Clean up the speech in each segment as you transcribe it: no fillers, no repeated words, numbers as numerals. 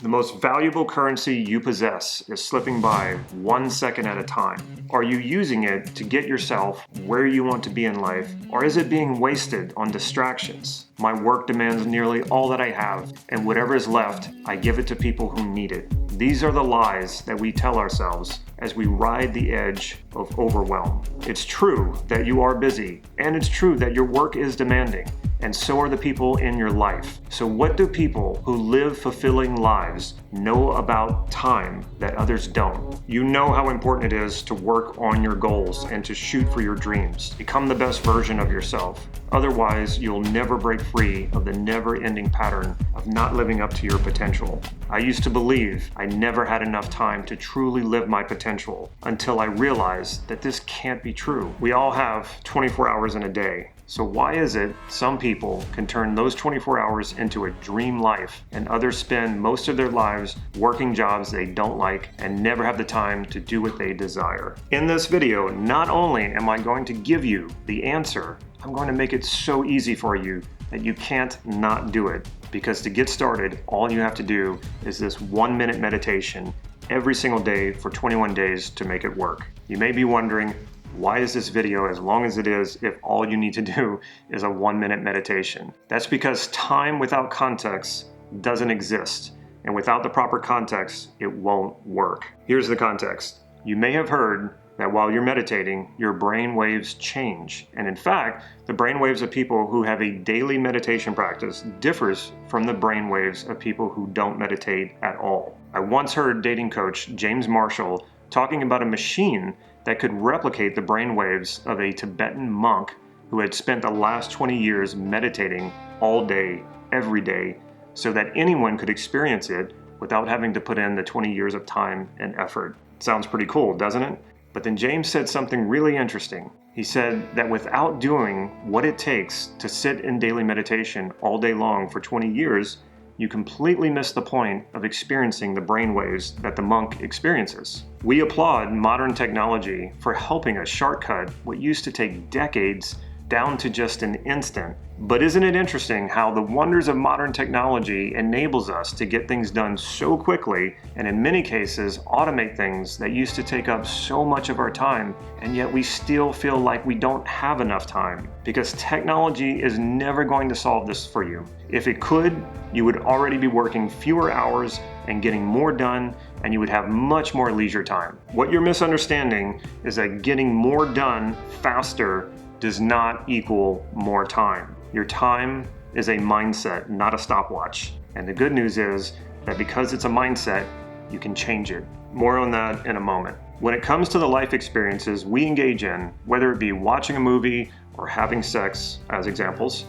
The most valuable currency you possess is slipping by 1 second at a time. Are you using it to get yourself where you want to be in life, or is it being wasted on distractions? My work demands nearly all that I have, and whatever is left, I give it to people who need it. These are the lies that we tell ourselves as we ride the edge of overwhelm. It's true that you are busy, and it's true that your work is demanding, and so are the people in your life. So what do people who live fulfilling lives know about time that others don't? You know how important it is to work on your goals and to shoot for your dreams. Become the best version of yourself. Otherwise, you'll never break free of the never-ending pattern of not living up to your potential. I used to believe I never had enough time to truly live my potential until I realized that this can't be true. We all have 24 hours in a day. So why is it some people can turn those 24 hours into a dream life and others spend most of their lives working jobs they don't like and never have the time to do what they desire? In this video, not only am I going to give you the answer, I'm going to make it so easy for you that you can't not do it. Because to get started, all you have to do is this 1-minute meditation every single day for 21 days to make it work. You may be wondering, why is this video as long as it is if all you need to do is a 1-minute meditation? That's because time without context doesn't exist, and without the proper context, it won't work. Here's the context. You may have heard that while you're meditating, your brain waves change. And in fact, the brain waves of people who have a daily meditation practice differs from the brain waves of people who don't meditate at all. I once heard dating coach James Marshall talking about a machine that could replicate the brain waves of a Tibetan monk who had spent the last 20 years meditating all day, every day, so that anyone could experience it without having to put in the 20 years of time and effort. Sounds pretty cool, doesn't it? But then James said something really interesting. He said that without doing what it takes to sit in daily meditation all day long for 20 years, you completely miss the point of experiencing the brainwaves that the monk experiences. We applaud modern technology for helping us shortcut what used to take decades down to just an instant. But isn't it interesting how the wonders of modern technology enables us to get things done so quickly, and in many cases automate things that used to take up so much of our time, and yet we still feel like we don't have enough time? Because technology is never going to solve this for you. If it could, you would already be working fewer hours and getting more done, and you would have much more leisure time. What you're misunderstanding is that getting more done faster does not equal more time. Your time is a mindset, not a stopwatch. And the good news is that because it's a mindset, you can change it. More on that in a moment. When it comes to the life experiences we engage in, whether it be watching a movie or having sex as examples,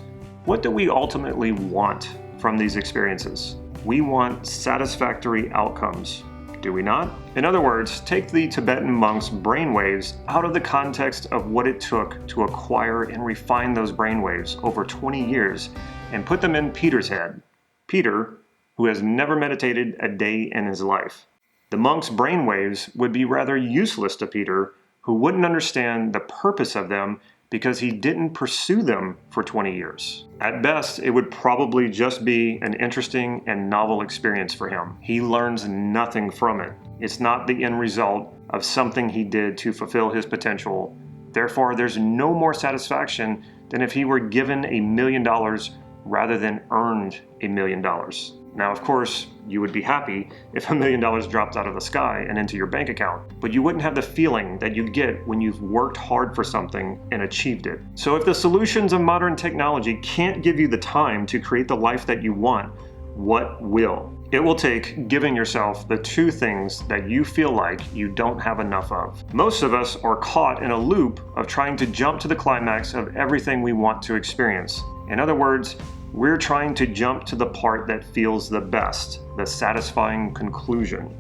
what do we ultimately want from these experiences? We want satisfactory outcomes. Do we not? In other words, take the Tibetan monk's brainwaves out of the context of what it took to acquire and refine those brainwaves over 20 years and put them in Peter's head. Peter, who has never meditated a day in his life. The monk's brainwaves would be rather useless to Peter, who wouldn't understand the purpose of them because he didn't pursue them for 20 years. At best, it would probably just be an interesting and novel experience for him. He learns nothing from it. It's not the end result of something he did to fulfill his potential. Therefore, there's no more satisfaction than if he were given $1 million rather than earned $1 million. Now, of course, you would be happy if $1 million dropped out of the sky and into your bank account, but you wouldn't have the feeling that you get when you've worked hard for something and achieved it. So if the solutions of modern technology can't give you the time to create the life that you want, what will? It will take giving yourself the 2 things that you feel like you don't have enough of. Most of us are caught in a loop of trying to jump to the climax of everything we want to experience. In other words, we're trying to jump to the part that feels the best, the satisfying conclusion.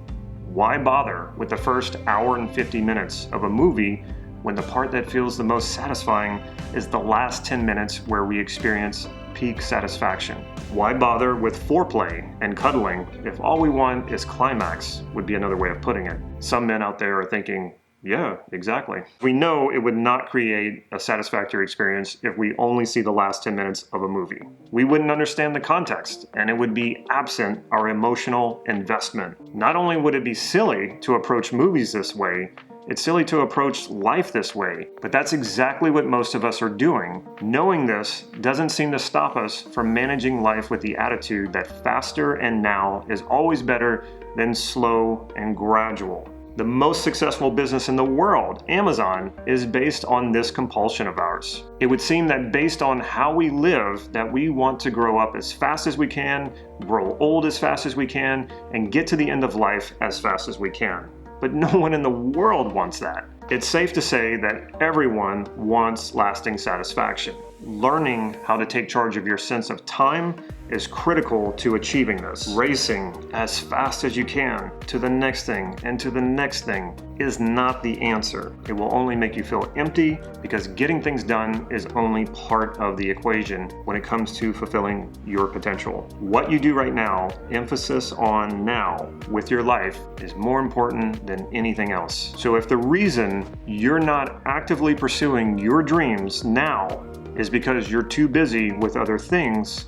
Why bother with the first hour and 50 minutes of a movie when the part that feels the most satisfying is the last 10 minutes where we experience peak satisfaction? Why bother with foreplay and cuddling if all we want is climax, would be another way of putting it. Some men out there are thinking, Yeah, exactly. We know it would not create a satisfactory experience if we only see the last 10 minutes of a movie. We wouldn't understand the context, and it would be absent our emotional investment. Not only would it be silly to approach movies this way, it's silly to approach life this way, but that's exactly what most of us are doing. Knowing this doesn't seem to stop us from managing life with the attitude that faster and now is always better than slow and gradual. The most successful business in the world, Amazon, is based on this compulsion of ours. It would seem that based on how we live, that we want to grow up as fast as we can, grow old as fast as we can, and get to the end of life as fast as we can. But no one in the world wants that. It's safe to say that everyone wants lasting satisfaction. Learning how to take charge of your sense of time is critical to achieving this. Racing as fast as you can to the next thing and to the next thing is not the answer. It will only make you feel empty because getting things done is only part of the equation when it comes to fulfilling your potential. What you do right now, emphasis on now with your life, is more important than anything else. So if the reason you're not actively pursuing your dreams now is because you're too busy with other things,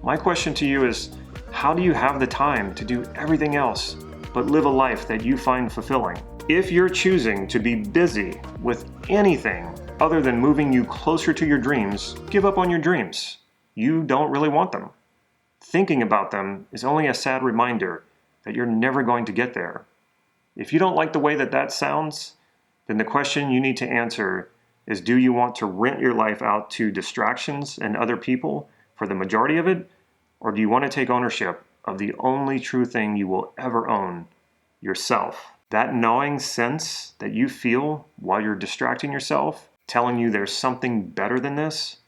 my question to you is, how do you have the time to do everything else but live a life that you find fulfilling? If you're choosing to be busy with anything other than moving you closer to your dreams, give up on your dreams. You don't really want them. Thinking about them is only a sad reminder that you're never going to get there. If you don't like the way that sounds, then the question you need to answer is, do you want to rent your life out to distractions and other people for the majority of it? Or do you want to take ownership of the only true thing you will ever own, yourself? That gnawing sense that you feel while you're distracting yourself, telling you there's something better than this,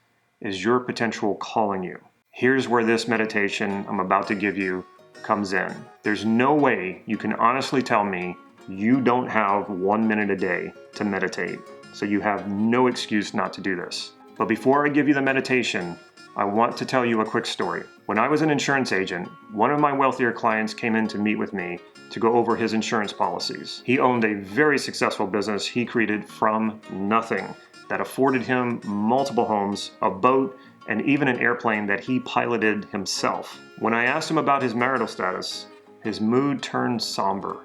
is your potential calling you. Here's where this meditation I'm about to give you comes in. There's no way you can honestly tell me you don't have 1 minute a day to meditate, so you have no excuse not to do this. But before I give you the meditation, I want to tell you a quick story. When I was an insurance agent, one of my wealthier clients came in to meet with me to go over his insurance policies. He owned a very successful business he created from nothing that afforded him multiple homes, a boat, and even an airplane that he piloted himself. When I asked him about his marital status, his mood turned somber.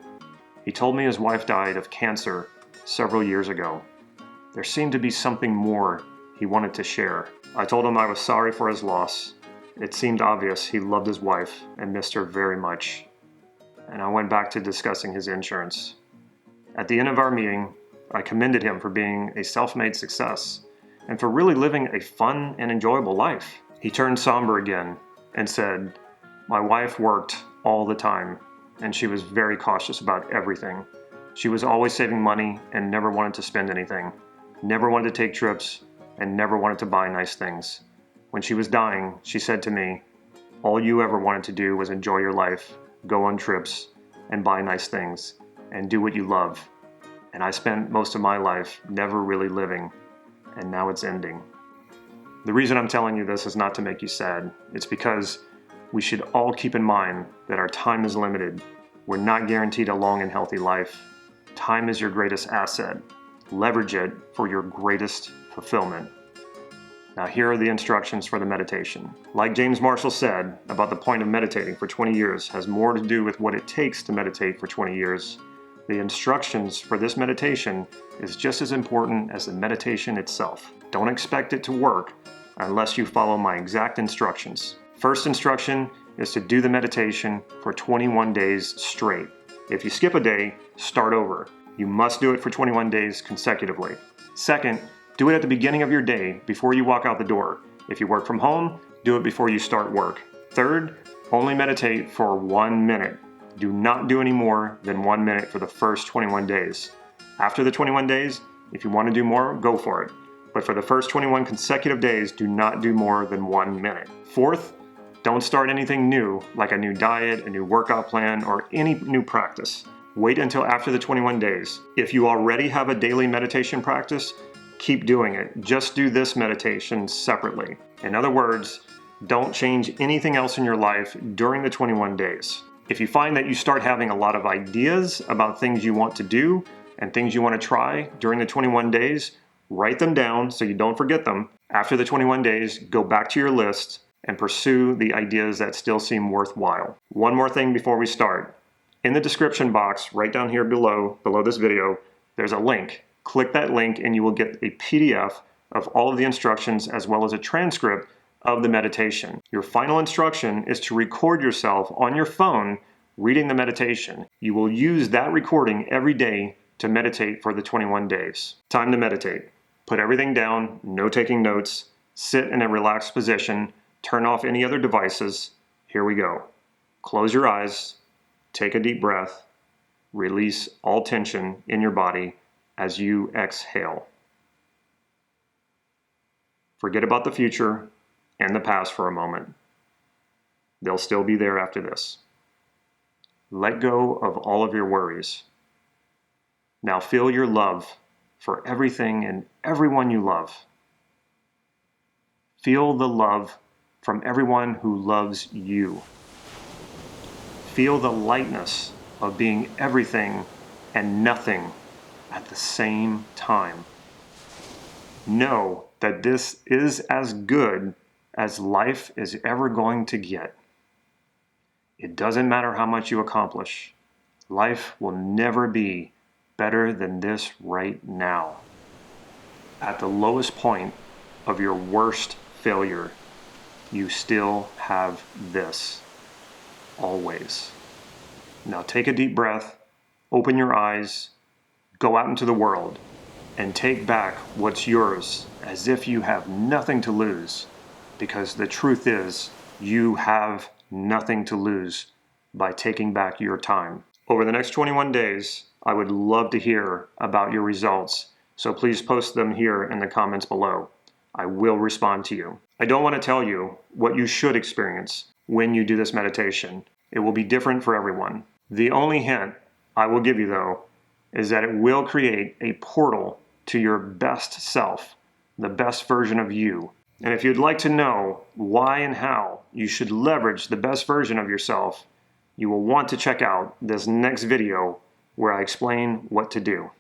He told me his wife died of cancer several years ago. There seemed to be something more he wanted to share. I told him I was sorry for his loss. It seemed obvious he loved his wife and missed her very much. And I went back to discussing his insurance. At the end of our meeting, I commended him for being a self-made success and for really living a fun and enjoyable life. He turned somber again and said, "My wife worked all the time, and she was very cautious about everything. She was always saving money and never wanted to spend anything, never wanted to take trips, and never wanted to buy nice things. When she was dying, she said to me, 'All you ever wanted to do was enjoy your life, go on trips, and buy nice things, and do what you love. And I spent most of my life never really living, and now it's ending.'" The reason I'm telling you this is not to make you sad. It's because we should all keep in mind that our time is limited. We're not guaranteed a long and healthy life. Time is your greatest asset. Leverage it for your greatest fulfillment. Now here are the instructions for the meditation. Like James Marshall said about the point of meditating for 20 years has more to do with what it takes to meditate for 20 years. The instructions for this meditation is just as important as the meditation itself. Don't expect it to work unless you follow my exact instructions. First instruction is to do the meditation for 21 days straight. If you skip a day, start over. You must do it for 21 days consecutively. Second, do it at the beginning of your day before you walk out the door. If you work from home, do it before you start work. Third, only meditate for 1 minute. Do not do any more than 1 minute for the first 21 days. After the 21 days, if you want to do more, go for it. But for the first 21 consecutive days, do not do more than 1 minute. Fourth, don't start anything new, like a new diet, a new workout plan, or any new practice. Wait until after the 21 days. If you already have a daily meditation practice, keep doing it. Just do this meditation separately. In other words, don't change anything else in your life during the 21 days. If you find that you start having a lot of ideas about things you want to do and things you want to try during the 21 days, write them down so you don't forget them. After the 21 days, go back to your list and pursue the ideas that still seem worthwhile. One more thing before we start. In the description box, right down here below this video, there's a link. Click that link and you will get a PDF of all of the instructions as well as a transcript of the meditation. Your final instruction is to record yourself on your phone reading the meditation. You will use that recording every day to meditate for the 21 days. Time to meditate. Put everything down, no taking notes, sit in a relaxed position, turn off any other devices. Here we go. Close your eyes, take a deep breath, release all tension in your body as you exhale. Forget about the future and the past for a moment. They'll still be there after this. Let go of all of your worries. Now feel your love for everything and everyone you love. Feel the love from everyone who loves you. Feel the lightness of being everything and nothing at the same time. Know that this is as good as life is ever going to get. It doesn't matter how much you accomplish. Life will never be better than this right now. At the lowest point of your worst failure, you still have this. Always. Now take a deep breath, open your eyes, go out into the world, and take back what's yours as if you have nothing to lose, because the truth is, you have nothing to lose by taking back your time. Over the next 21 days, I would love to hear about your results, so please post them here in the comments below. I will respond to you. I don't want to tell you what you should experience when you do this meditation. It will be different for everyone. The only hint I will give you, though, is that it will create a portal to your best self, the best version of you. And if you'd like to know why and how you should leverage the best version of yourself, you will want to check out this next video where I explain what to do.